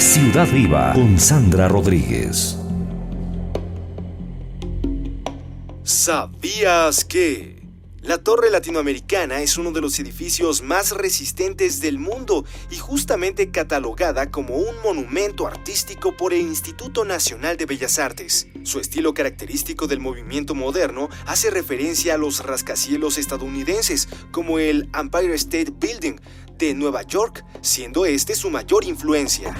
Ciudad Viva con Sandra Rodríguez. ¿Sabías que? La Torre Latinoamericana es uno de los edificios más resistentes del mundo y justamente catalogada como un monumento artístico por el Instituto Nacional de Bellas Artes. Su estilo característico del movimiento moderno hace referencia a los rascacielos estadounidenses, como el Empire State Building de Nueva York, siendo este su mayor influencia.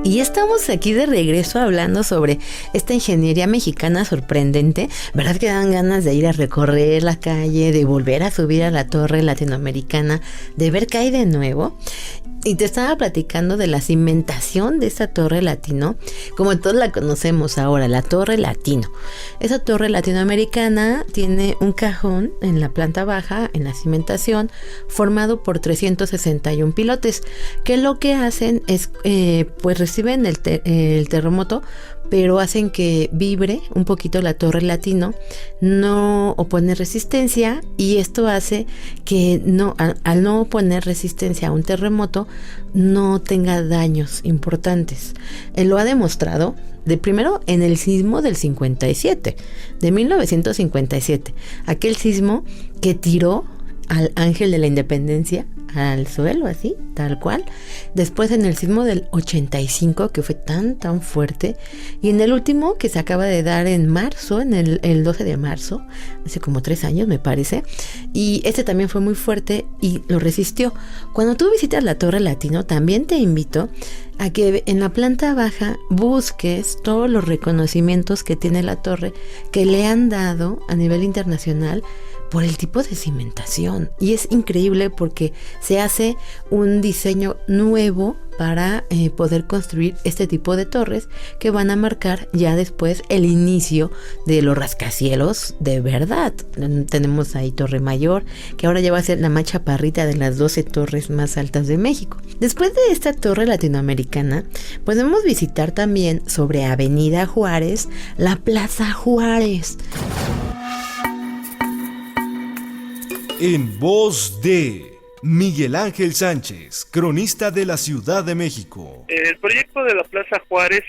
Y estamos aquí de regreso hablando sobre esta ingeniería mexicana sorprendente. ¿Verdad que dan ganas de ir a recorrer la calle, de volver a subir a la Torre Latinoamericana, de ver qué hay de nuevo? Y te estaba platicando de la cimentación de esta Torre Latino, como todos la conocemos ahora, la Torre Latino. Esa Torre Latinoamericana tiene un cajón en la planta baja, en la cimentación, formado por 361 pilotes, que lo que hacen es, pues reciben el terremoto, pero hacen que vibre un poquito la Torre Latino, no opone resistencia, y esto hace que al no oponer resistencia a un terremoto, no tenga daños importantes. Él lo ha demostrado primero en el sismo del 57, de 1957, aquel sismo que tiró al Ángel de la Independencia al suelo, así, tal cual. Después en el sismo del 85, que fue tan fuerte, y en el último que se acaba de dar en marzo, en el 12 de marzo, hace como 3 años me parece, y este también fue muy fuerte y lo resistió. Cuando tú visitas la Torre Latino, también te invito a que en la planta baja busques todos los reconocimientos que tiene la torre, que le han dado a nivel internacional por el tipo de cimentación. Y es increíble porque se hace un diseño nuevo para poder construir este tipo de torres que van a marcar ya después el inicio de los rascacielos de verdad. Tenemos ahí Torre Mayor, que ahora ya va a ser la más chaparrita de las 12 torres más altas de México. Después de esta Torre Latinoamericana, podemos visitar también sobre Avenida Juárez, la Plaza Juárez. En voz de Miguel Ángel Sánchez, cronista de la Ciudad de México. El proyecto de la Plaza Juárez,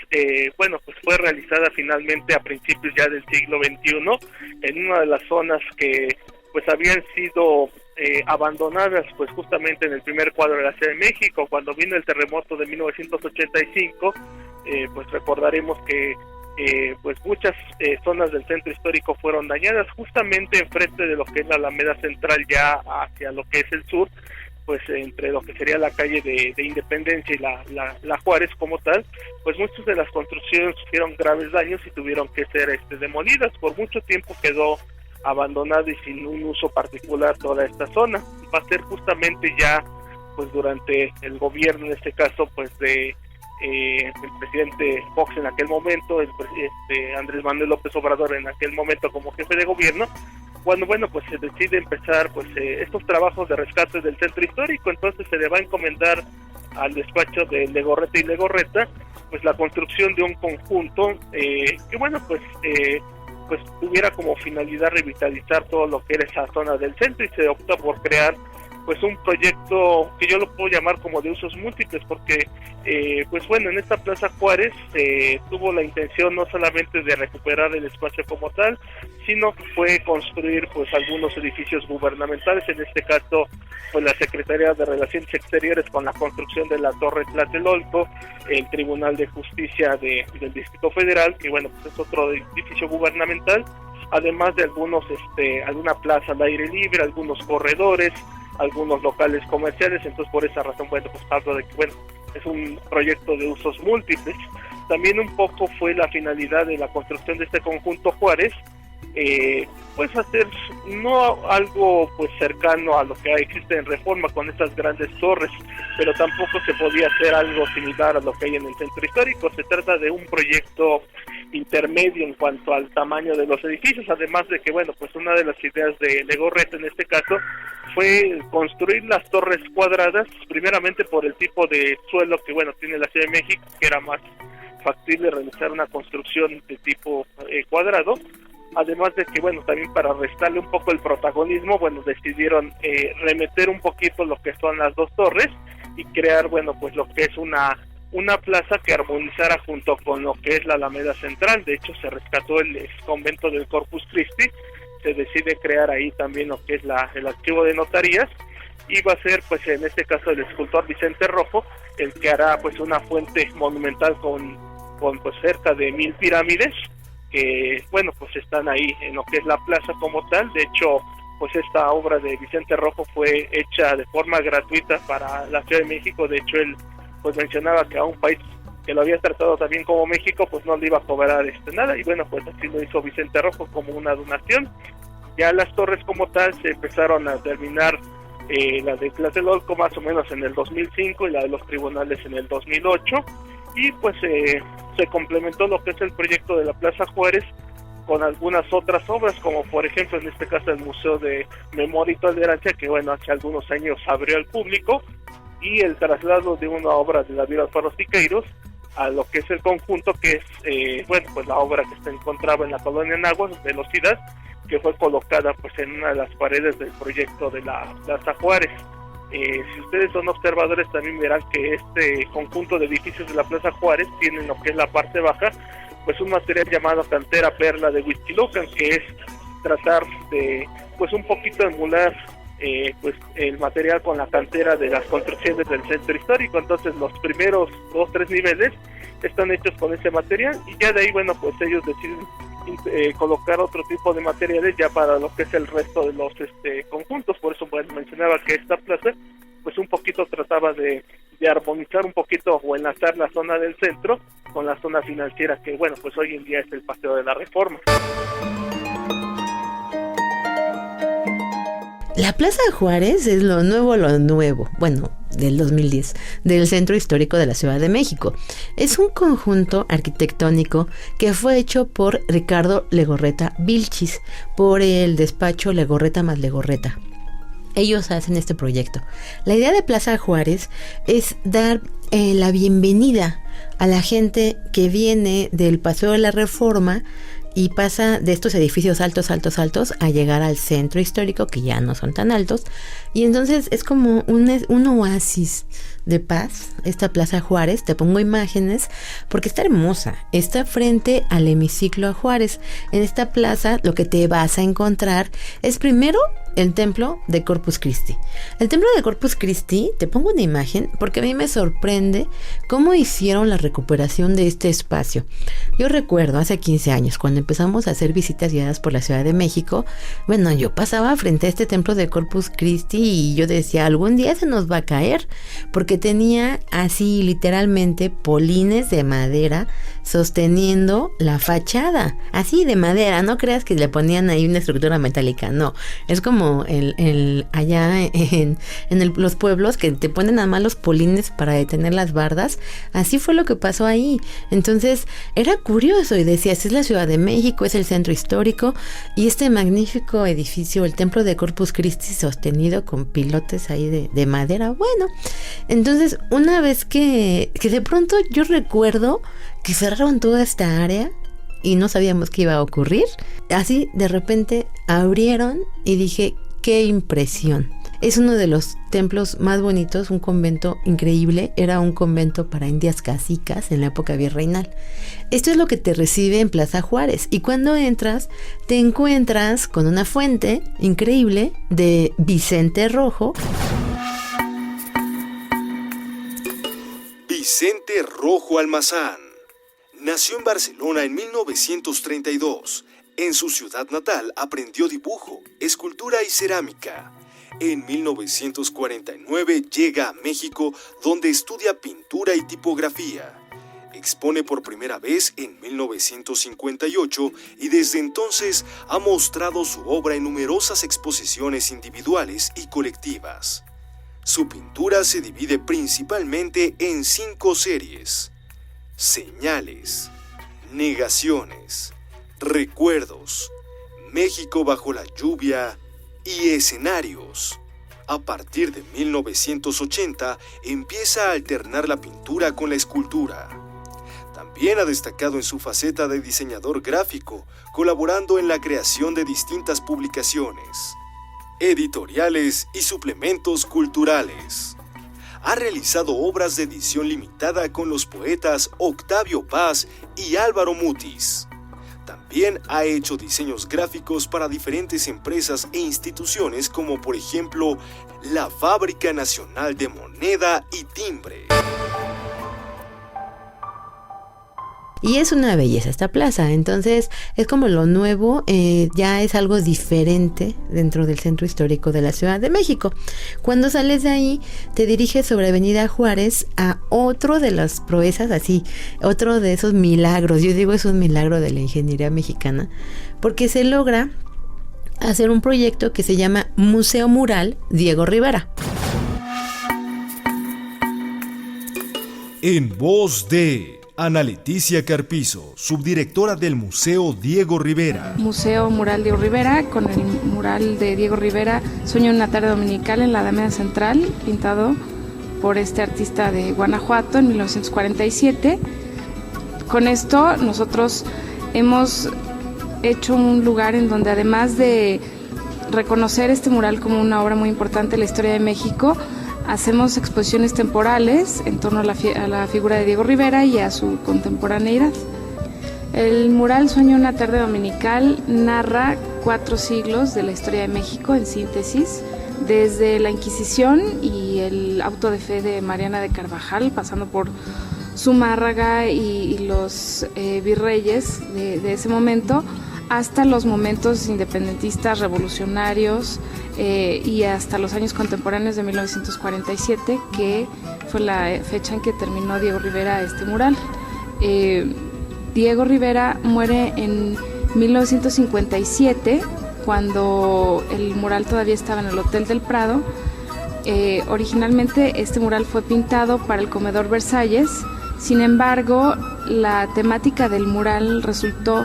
pues fue realizada finalmente a principios ya del siglo XXI, en una de las zonas que pues habían sido abandonadas pues justamente en el primer cuadro de la Ciudad de México. Cuando vino el terremoto de 1985, pues recordaremos que pues muchas zonas del centro histórico fueron dañadas, justamente enfrente de lo que es la Alameda Central, ya hacia lo que es el sur, pues entre lo que sería la calle de Independencia y la Juárez como tal, pues muchas de las construcciones sufrieron graves daños y tuvieron que ser demolidas. Por mucho tiempo quedó abandonada y sin un uso particular toda esta zona. Va a ser justamente ya pues durante el gobierno, en este caso pues de el presidente Fox en aquel momento, Andrés Manuel López Obrador en aquel momento como jefe de gobierno, cuando pues se decide empezar pues estos trabajos de rescate del centro histórico. Entonces se le va a encomendar al despacho de Legorreta y Legorreta pues la construcción de un conjunto que pues tuviera como finalidad revitalizar todo lo que era esa zona del centro, y se opta por crear pues un proyecto que yo lo puedo llamar como de usos múltiples, porque en esta Plaza Juárez tuvo la intención no solamente de recuperar el espacio como tal, sino que fue construir pues algunos edificios gubernamentales, en este caso pues la Secretaría de Relaciones Exteriores con la construcción de la Torre Tlatelolco, el Tribunal de Justicia del Distrito Federal, que pues es otro edificio gubernamental, además de alguna plaza al aire libre, algunos corredores, algunos locales comerciales. Entonces por esa razón pues hablo de que es un proyecto de usos múltiples. También un poco fue la finalidad de la construcción de este conjunto Juárez, pues hacer no algo pues cercano a lo que existe en Reforma con estas grandes torres, pero tampoco se podía hacer algo similar a lo que hay en el centro histórico. Se trata de un proyecto intermedio en cuanto al tamaño de los edificios, además de que pues una de las ideas de Legorreta en este caso fue construir las torres cuadradas, primeramente por el tipo de suelo que tiene la Ciudad de México, que era más factible realizar una construcción de tipo cuadrado, además de que, bueno, también para restarle un poco el protagonismo, bueno, decidieron remeter un poquito lo que son las dos torres y crear, bueno, pues lo que es una plaza que armonizara junto con lo que es la Alameda Central. De hecho, se rescató el ex convento del Corpus Christi, se decide crear ahí también lo que es el archivo de notarías, y va a ser, pues en este caso, el escultor Vicente Rojo el que hará pues una fuente monumental con pues cerca de 1000 pirámides que, bueno, pues están ahí en lo que es la plaza como tal. De hecho, pues esta obra de Vicente Rojo fue hecha de forma gratuita para la Ciudad de México. De hecho, él pues mencionaba que a un país que lo había tratado también como México, pues no le iba a cobrar nada, y bueno, pues así lo hizo Vicente Rojo como una donación. Ya las torres como tal se empezaron a terminar, la de Tlatelolco más o menos en el 2005 y la de los tribunales en el 2008, y pues se complementó lo que es el proyecto de la Plaza Juárez con algunas otras obras, como por ejemplo en este caso el Museo de Memoria y Tolerancia, que bueno, hace algunos años abrió al público, y el traslado de una obra de David Alfaro Siqueiros a lo que es el conjunto, que es bueno, pues la obra que se encontraba en la colonia Nahuas, Velocidad, que fue colocada pues en una de las paredes del proyecto de la Plaza Juárez. Si ustedes son observadores también verán que este conjunto de edificios de la Plaza Juárez tienen lo que es la parte baja, pues un material llamado cantera perla de Huixquilucan, que es tratar de pues un poquito emular pues el material con la cantera de las construcciones del centro histórico. Entonces los primeros 2-3 niveles están hechos con ese material, y ya de ahí, bueno, pues ellos deciden colocar otro tipo de materiales ya para lo que es el resto de los conjuntos. Por eso pues mencionaba que esta plaza pues un poquito trataba de armonizar un poquito o enlazar la zona del centro con la zona financiera, que bueno, pues hoy en día es el Paseo de la Reforma. La Plaza Juárez es lo nuevo, bueno, del 2010, del Centro Histórico de la Ciudad de México. Es un conjunto arquitectónico que fue hecho por Ricardo Legorreta Vilchis, por el despacho Legorreta más Legorreta. Ellos hacen este proyecto. La idea de Plaza Juárez es dar la bienvenida a la gente que viene del Paseo de la Reforma y pasa de estos edificios altos a llegar al centro histórico, que ya no son tan altos, y entonces es como un oasis de paz, esta Plaza Juárez. Te pongo imágenes porque está hermosa, está frente al hemiciclo a Juárez. En esta plaza lo que te vas a encontrar es primero el templo de Corpus Christi. El templo de Corpus Christi, te pongo una imagen porque a mí me sorprende cómo hicieron la recuperación de este espacio. Yo recuerdo hace 15 años cuando empezamos a hacer visitas guiadas por la Ciudad de México, bueno, yo pasaba frente a este templo de Corpus Christi y yo decía, algún día se nos va a caer, porque tenía así literalmente polines de madera sosteniendo la fachada, así de madera. No creas que le ponían ahí una estructura metálica, no, es como allá en los pueblos que te ponen nada más los polines para detener las bardas. Así fue lo que pasó ahí. Entonces era curioso y decías, es la Ciudad de México, es el centro histórico, y este magnífico edificio, el templo de Corpus Christi, sostenido con pilotes ahí de madera. Bueno, entonces una vez que de pronto yo recuerdo que cerraron toda esta área y no sabíamos qué iba a ocurrir, así de repente abrieron y dije, qué impresión. Es uno de los templos más bonitos, un convento increíble. Era un convento para indias cacicas en la época virreinal. Esto es lo que te recibe en Plaza Juárez, y cuando entras te encuentras con una fuente increíble de Vicente Rojo. Vicente Rojo Almazán nació en Barcelona en 1932. En su ciudad natal aprendió dibujo, escultura y cerámica. En 1949 llega a México, donde estudia pintura y tipografía. Expone por primera vez en 1958 y desde entonces ha mostrado su obra en numerosas exposiciones individuales y colectivas. Su pintura se divide principalmente en 5 series: Señales, Negaciones, Recuerdos, México bajo la lluvia y Escenarios. A partir de 1980 empieza a alternar la pintura con la escultura. También También ha destacado en su faceta de diseñador gráfico, colaborando en la creación de distintas publicaciones, editoriales y suplementos culturales. Ha realizado obras de edición limitada con los poetas Octavio Paz y Álvaro Mutis. También ha hecho diseños gráficos para diferentes empresas e instituciones como por ejemplo la Fábrica Nacional de Moneda y Timbre. Y es una belleza esta plaza, entonces es como lo nuevo, ya es algo diferente dentro del centro histórico de la Ciudad de México. Cuando sales de ahí, te diriges sobre Avenida Juárez a otro de las proezas, así, otro de esos milagros. Yo digo es un milagro de la ingeniería mexicana, porque se logra hacer un proyecto que se llama Museo Mural Diego Rivera. En voz de Ana Leticia Carpizo, subdirectora del Museo Diego Rivera. Museo Mural Diego Rivera, con el mural de Diego Rivera, Sueño en una tarde dominical en la Alameda Central, pintado por este artista de Guanajuato en 1947. Con esto nosotros hemos hecho un lugar en donde, además de reconocer este mural como una obra muy importante en la historia de México, hacemos exposiciones temporales en torno a la figura de Diego Rivera y a su contemporaneidad. El mural Sueño una tarde dominical narra 4 siglos de la historia de México en síntesis, desde la Inquisición y el auto de fe de Mariana de Carvajal, pasando por Zumárraga y los virreyes de ese momento, hasta los momentos independentistas, revolucionarios, y hasta los años contemporáneos de 1947, que fue la fecha en que terminó Diego Rivera este mural. Diego Rivera muere en 1957, cuando el mural todavía estaba en el Hotel del Prado. Originalmente este mural fue pintado para el Comedor Versalles, sin embargo la temática del mural resultó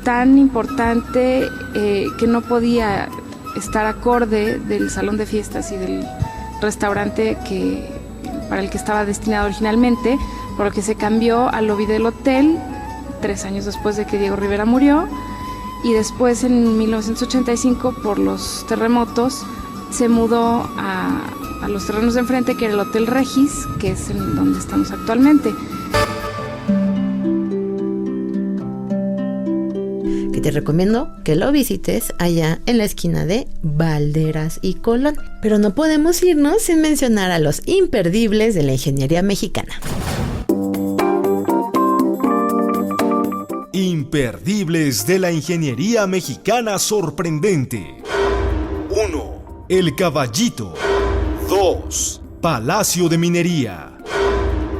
tan importante que no podía estar acorde del salón de fiestas y del restaurante para el que estaba destinado originalmente, por lo que se cambió al lobby del hotel 3 años después de que Diego Rivera murió, y después en 1985 por los terremotos se mudó a los terrenos de enfrente, que era el Hotel Regis, que es en donde estamos actualmente. Te recomiendo que lo visites allá en la esquina de Valderas y Colón. Pero no podemos irnos sin mencionar a los imperdibles de la ingeniería mexicana. Imperdibles de la ingeniería mexicana sorprendente. 1. El Caballito. 2. Palacio de Minería.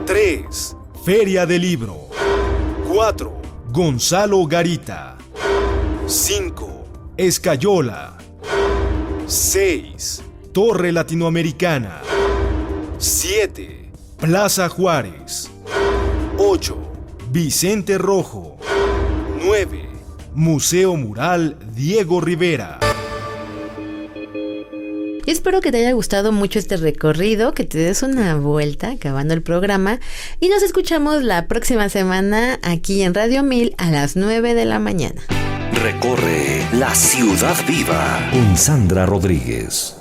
3. Feria del Libro. 4. Gonzalo Garita. 5. Escayola. 6. Torre Latinoamericana. 7. Plaza Juárez. 8. Vicente Rojo. 9. Museo Mural Diego Rivera. Espero que te haya gustado mucho este recorrido, que te des una vuelta acabando el programa y nos escuchamos la próxima semana aquí en Radio 1000 a las 9 de la mañana. Recorre la Ciudad Viva con Sandra Rodríguez.